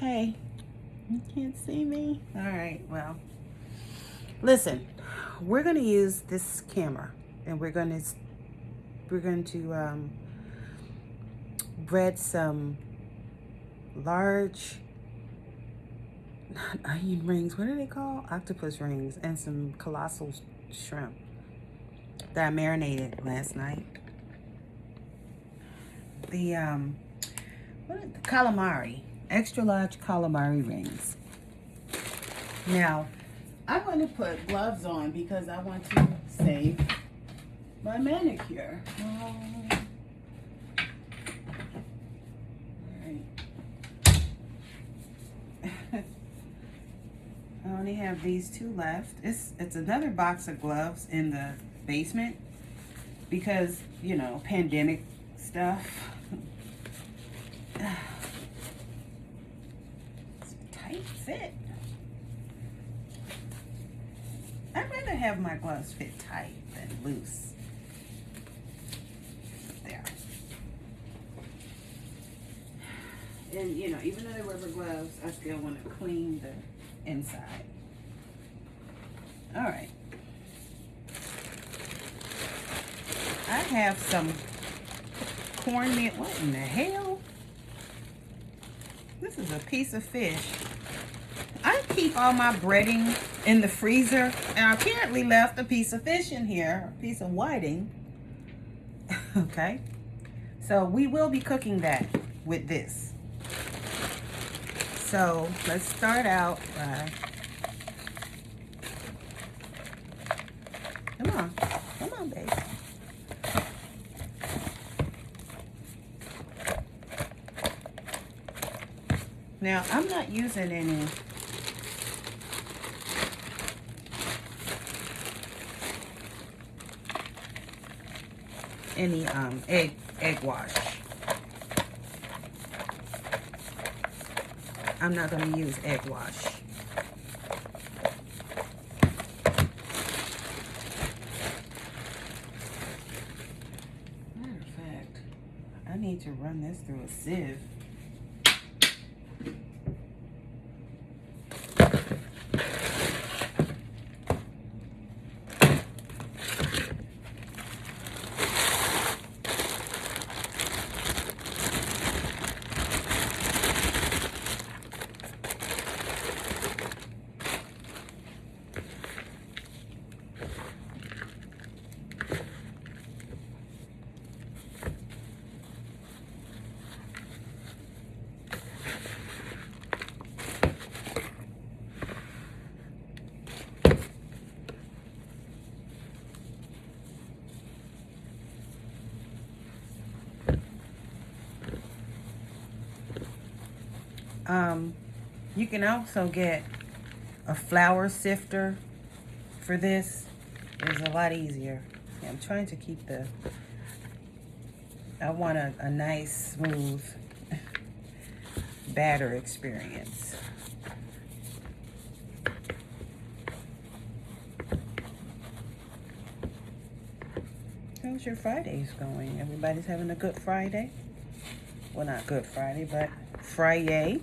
Okay. You can't see me? All right, well. Listen, we're going to use this camera and we're going to bread some large, not onion rings, what are they called? Octopus rings, and some colossal shrimp that I marinated last night. The calamari, extra large calamari rings. Now, I'm going to put gloves on because I want to save my manicure. I only have these two left. It's another box of gloves in the basement because, you know, pandemic stuff. It's a tight fit. I'd rather have my gloves fit tight than loose. There. And, you know, even though they're rubber gloves, I still want to clean the inside. All right. I have some cornmeal. What in the hell? This is a piece of fish. I keep all my breading in the freezer, and I apparently left a piece of fish in here, a piece of whiting. Okay. So we will be cooking that with this. So let's start out by, come on, babe. Now I'm not using any egg wash. I'm not going to use egg wash. Matter of fact, I need to run this through a sieve. You can also get a flour sifter for this. It's a lot easier. Yeah, I'm trying to keep I want a nice, smooth batter experience. How's your Fridays going? Everybody's having a good Friday? Well, not Good Friday, but Friday.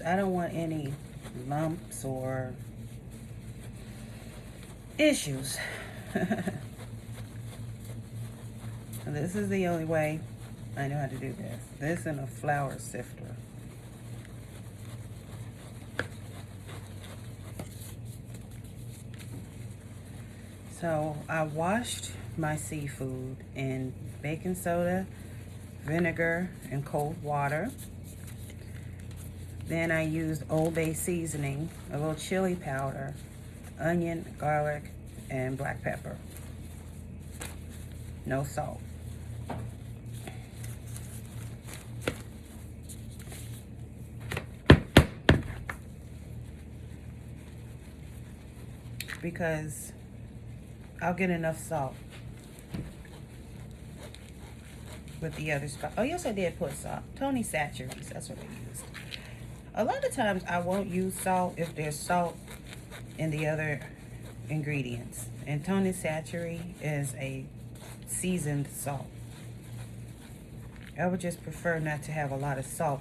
I don't want any lumps or issues. This is the only way I know how to do this. This and a flour sifter. So I washed my seafood in baking soda, vinegar, and cold water. Then I used Old Bay seasoning, a little chili powder, onion, garlic, and black pepper. No salt. because I'll get enough salt with the other spice. Oh, yes, I did put salt. Tony Satcheries, that's what I used. A lot of times I won't use salt if there's salt in the other ingredients. And Tony Satchery is a seasoned salt. I would just prefer not to have a lot of salt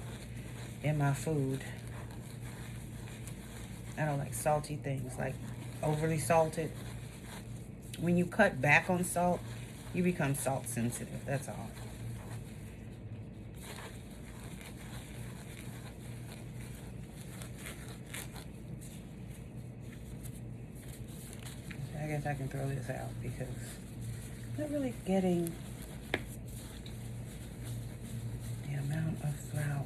in my food. I don't like salty things, like overly salted. When you cut back on salt, you become salt sensitive, that's all. I guess I can throw this out because I'm not really getting the amount of flour.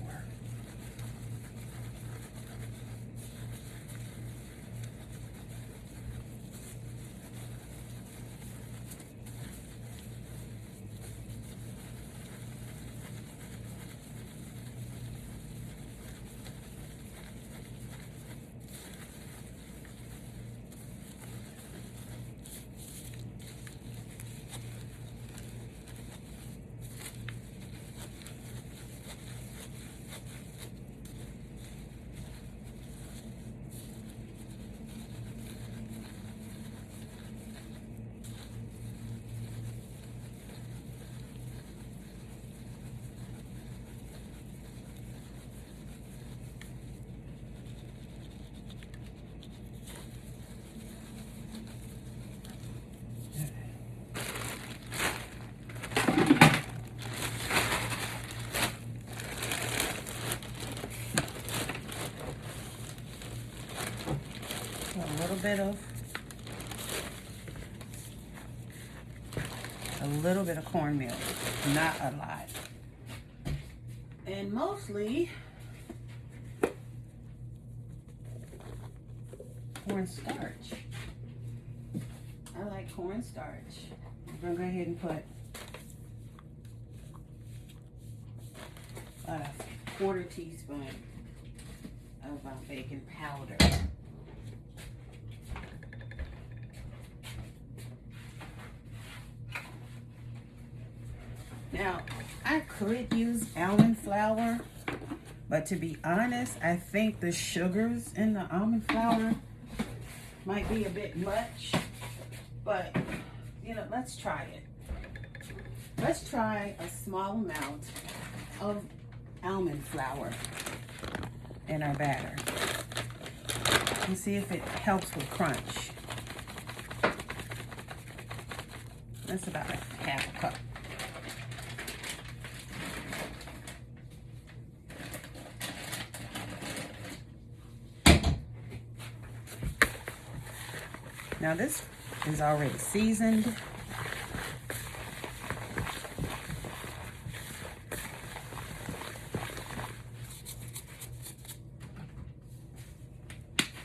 A little bit of cornmeal, not a lot. And mostly cornstarch. I like cornstarch. I'm gonna go ahead and put about a quarter teaspoon of baking powder. Now, I could use almond flour, but to be honest, I think the sugars in the almond flour might be a bit much. But, you know, let's try it. Let's try a small amount of almond flour in our batter and see if it helps with crunch. That's about half a cup. Now this is already seasoned.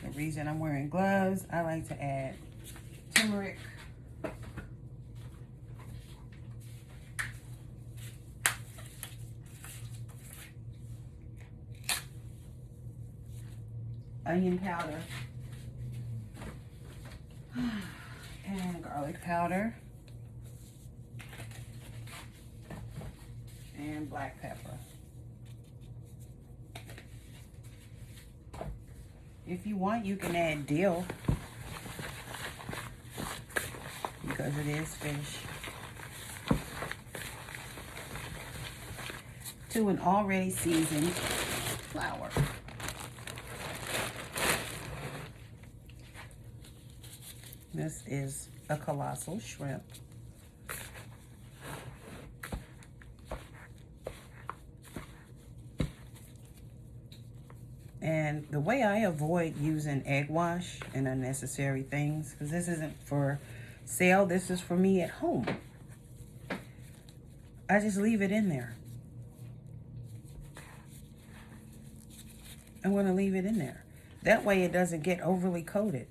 The reason I'm wearing gloves, I like to add turmeric, onion powder, and garlic powder, and black pepper. If you want, you can add dill because it is fish. To an already seasoned flour. This is a colossal shrimp. And the way I avoid using egg wash and unnecessary things, because this isn't for sale, this is for me at home. I just leave it in there. I'm going to leave it in there. That way it doesn't get overly coated.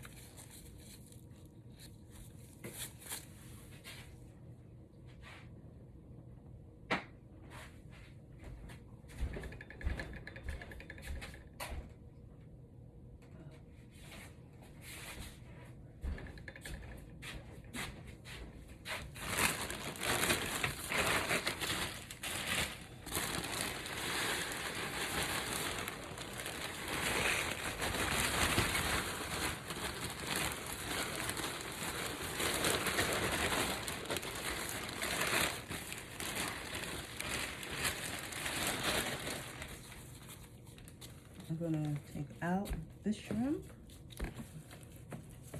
I'm gonna take out the shrimp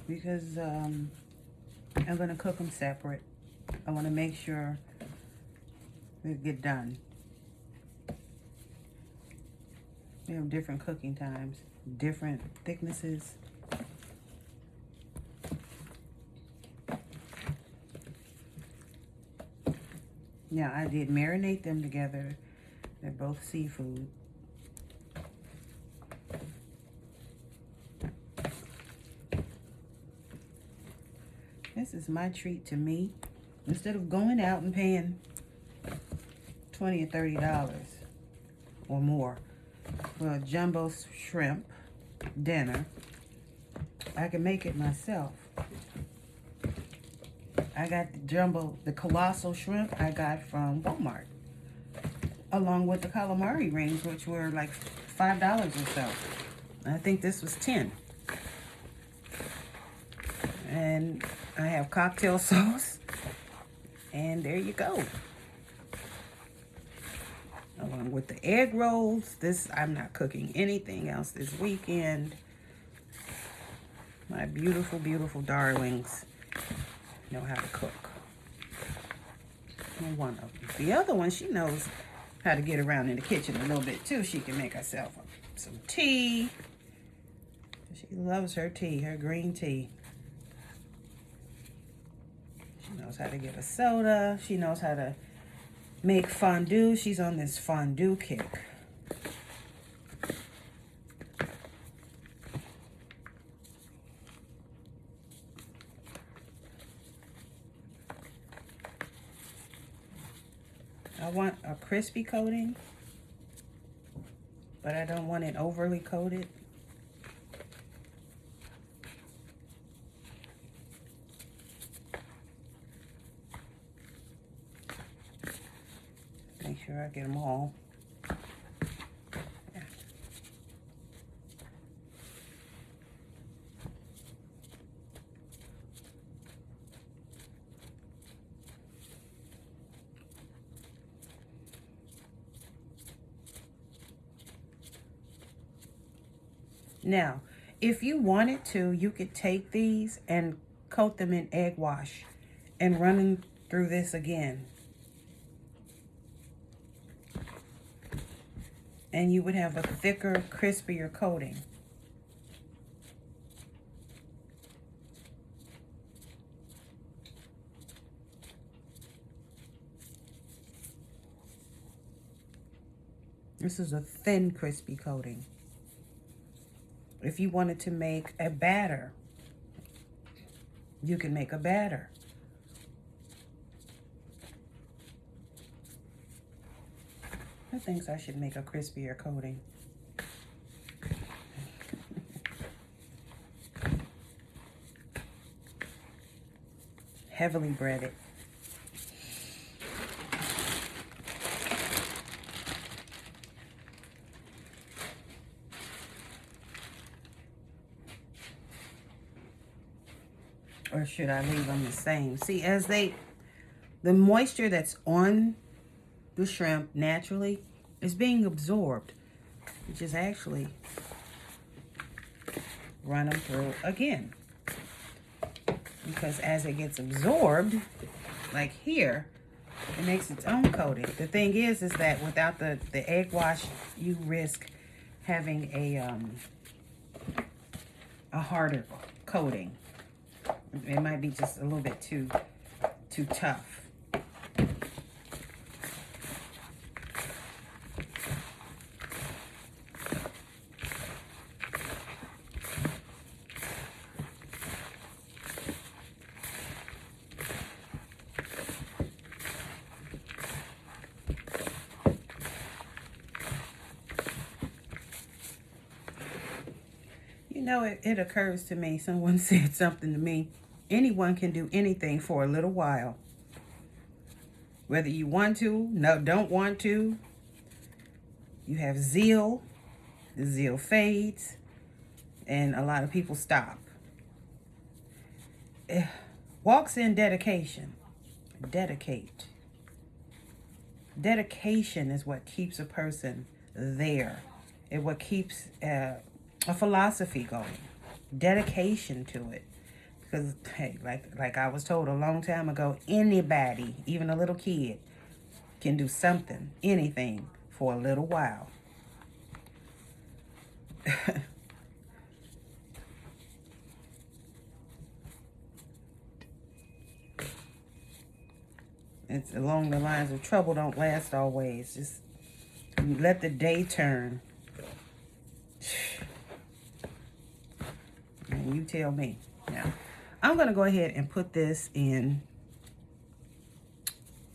because I'm gonna cook them separate. I want to make sure they get done. We have different cooking times, different thicknesses. Now, I did marinate them together. They're both seafood. This is my treat to me. Instead of going out and paying $20 or $30 or more for a jumbo shrimp dinner, I can make it myself. I got the colossal shrimp I got from Walmart, along with the calamari rings, which were like $5 or so. I think this was 10. And I have cocktail sauce, and there you go. Along with the egg rolls. I'm not cooking anything else this weekend. My beautiful, beautiful darlings know how to cook. And one of them. The other one, she knows how to get around in the kitchen a little bit too. She can make herself some tea. She loves her tea, her green tea. She knows how to get a soda. She knows how to make fondue. She's on this fondue kick. I want a crispy coating, but I don't want it overly coated. Make sure I get them all. Yeah. Now, if you wanted to, you could take these and coat them in egg wash and run them through this again. And you would have a thicker, crispier coating. This is a thin, crispy coating. If you wanted to make a batter, you can make a batter. Who thinks I should make a crispier coating? Heavily breaded. Or should I leave them the same? See, the moisture that's on the shrimp naturally is being absorbed, which is actually run them through again. Because as it gets absorbed, like here, it makes its own coating. The thing is that without the egg wash, you risk having a harder coating. It might be just a little bit too tough. You know, it occurs to me, someone said something to me. Anyone can do anything for a little while. Whether you want to, don't want to. You have zeal. The zeal fades. And a lot of people stop. Walks in dedication. Dedicate. Dedication is what keeps a person there It what keeps a philosophy going, dedication to it. Because hey, like I was told a long time ago, anybody, even a little kid, can do something, anything, for a little while. It's along the lines of trouble don't last always. Just let the day turn. And you tell me. Now, I'm going to go ahead and put this in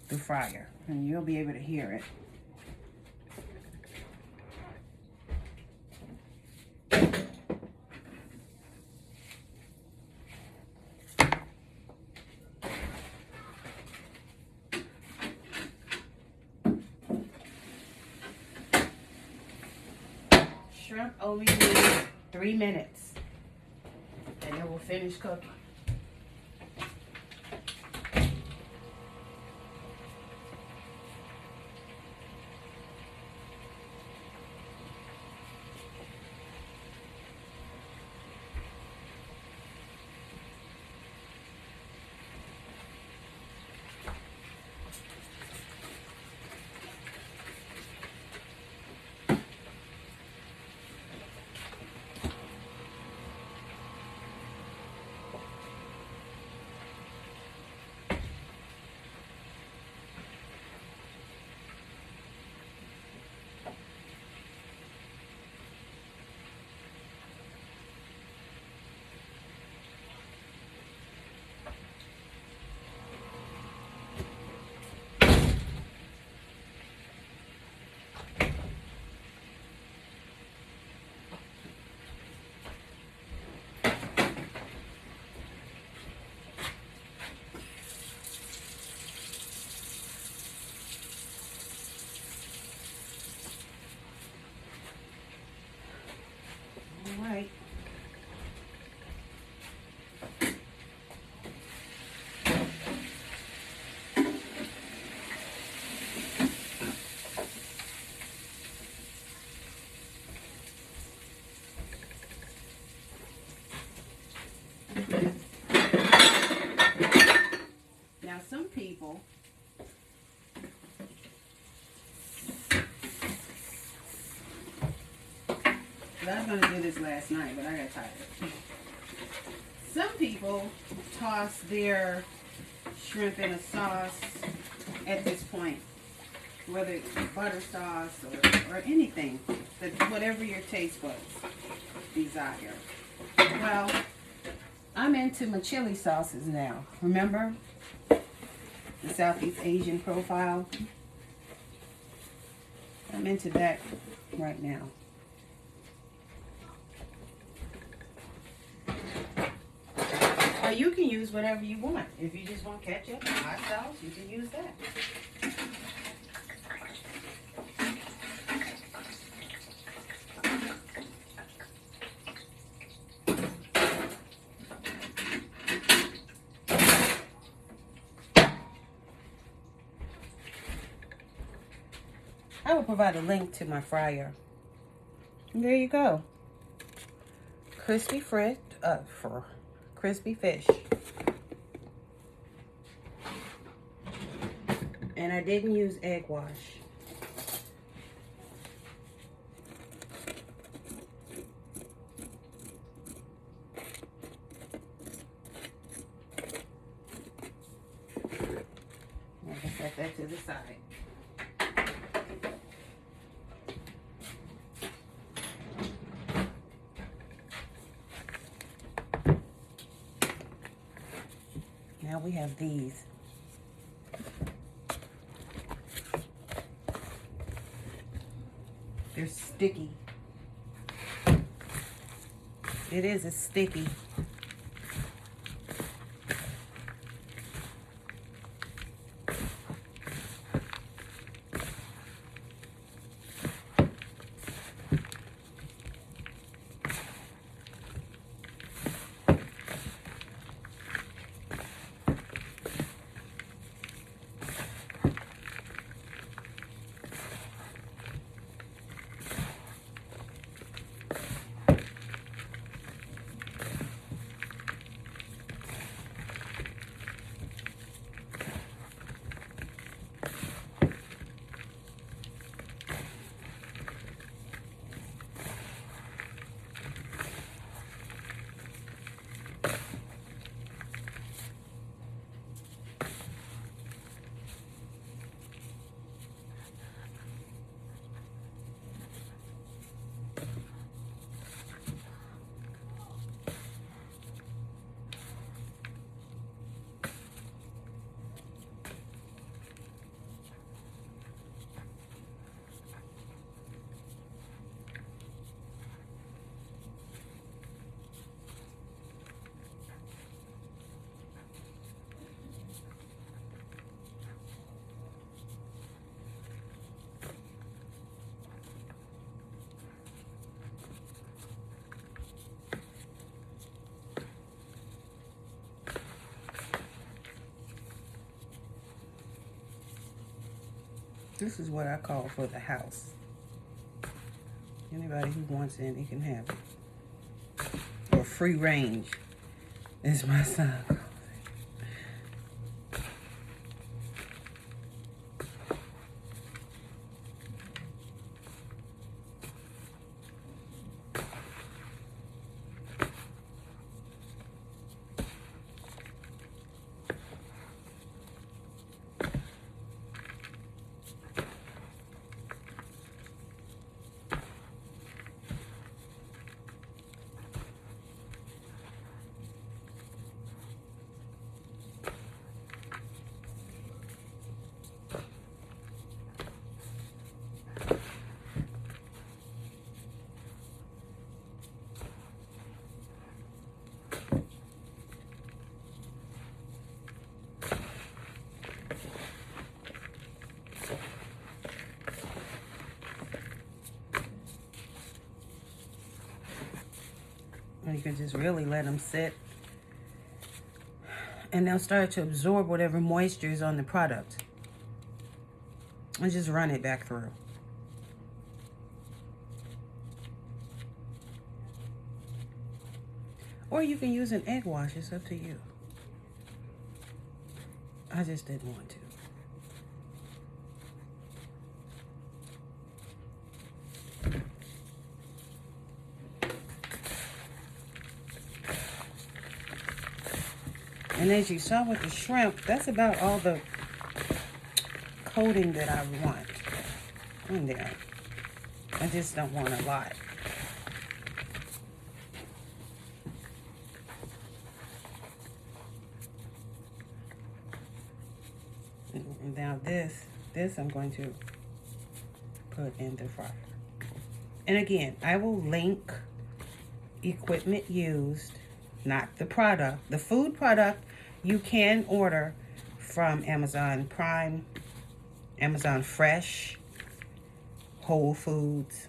the fryer. And you'll be able to hear it. Shrimp only needs 3 minutes. And it will finish cooking. Right. Now some people I was going to do this last night, but I got tired. Some people toss their shrimp in a sauce at this point, whether it's butter sauce or anything, whatever your taste buds desire. Well, I'm into my chili sauces now. Remember the Southeast Asian profile? I'm into that right now. Or you can use whatever you want. If you just want ketchup and hot sauce, you can use that. I will provide a link to my fryer. And there you go. Crispy crispy fish. And I didn't use egg wash. I can set that to the side. Now we have these. They're sticky. It is, it's sticky. This is what I call for the house. Anybody who wants any can have it. Or free range, as my son calls it. You can just really let them sit, and they'll start to absorb whatever moisture is on the product, and just run it back through. Or you can use an egg wash. It's up to you. I just didn't want to. And as you saw with the shrimp, that's about all the coating that I want in there. I just don't want a lot. And now this I'm going to put in the fryer. And again, I will link equipment used, not the product. The food product you can order from Amazon Prime, Amazon Fresh, Whole Foods.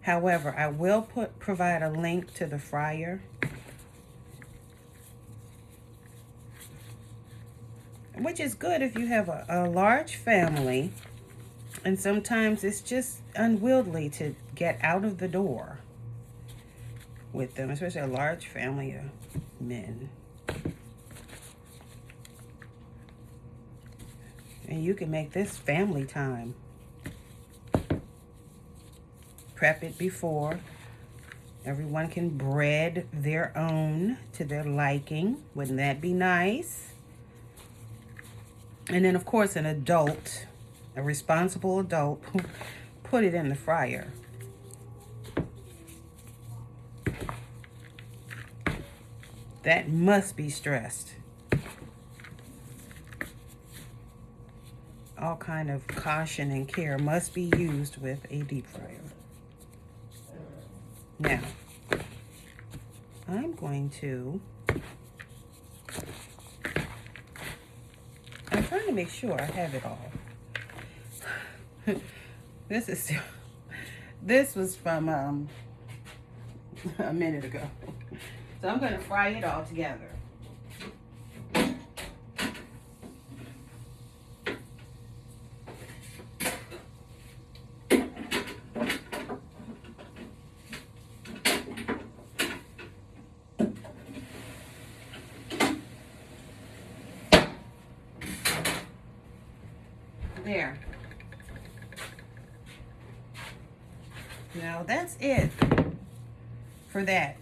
However, I will provide a link to the fryer. Which is good if you have a large family, and sometimes it's just unwieldy to get out of the door with them, especially a large family of men. And you can make this family time. Prep it before. Everyone can bread their own to their liking. Wouldn't that be nice? And then, of course, an adult, a responsible adult, put it in the fryer. That must be stressed. All kind of caution and care must be used with a deep fryer. Now, I'm trying to make sure I have it all. This was from a minute ago. So I'm going to fry it all together. There. Now that's it for that.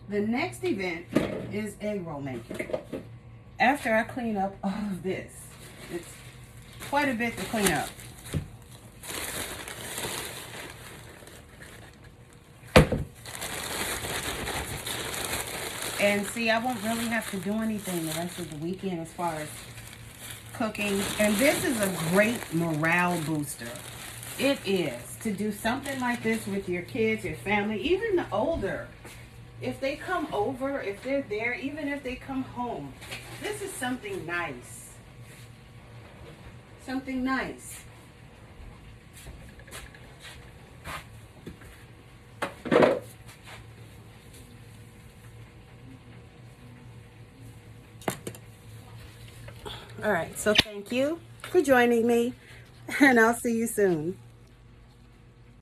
The next event is egg roll making. After I clean up all of this, it's quite a bit to clean up. And see, I won't really have to do anything the rest of the weekend as far as cooking. And this is a great morale booster. It is. To do something like this with your kids, your family, even the older. If they come over, if they're there, even if they come home, this is something nice. Something nice. All right, so thank you for joining me, and I'll see you soon.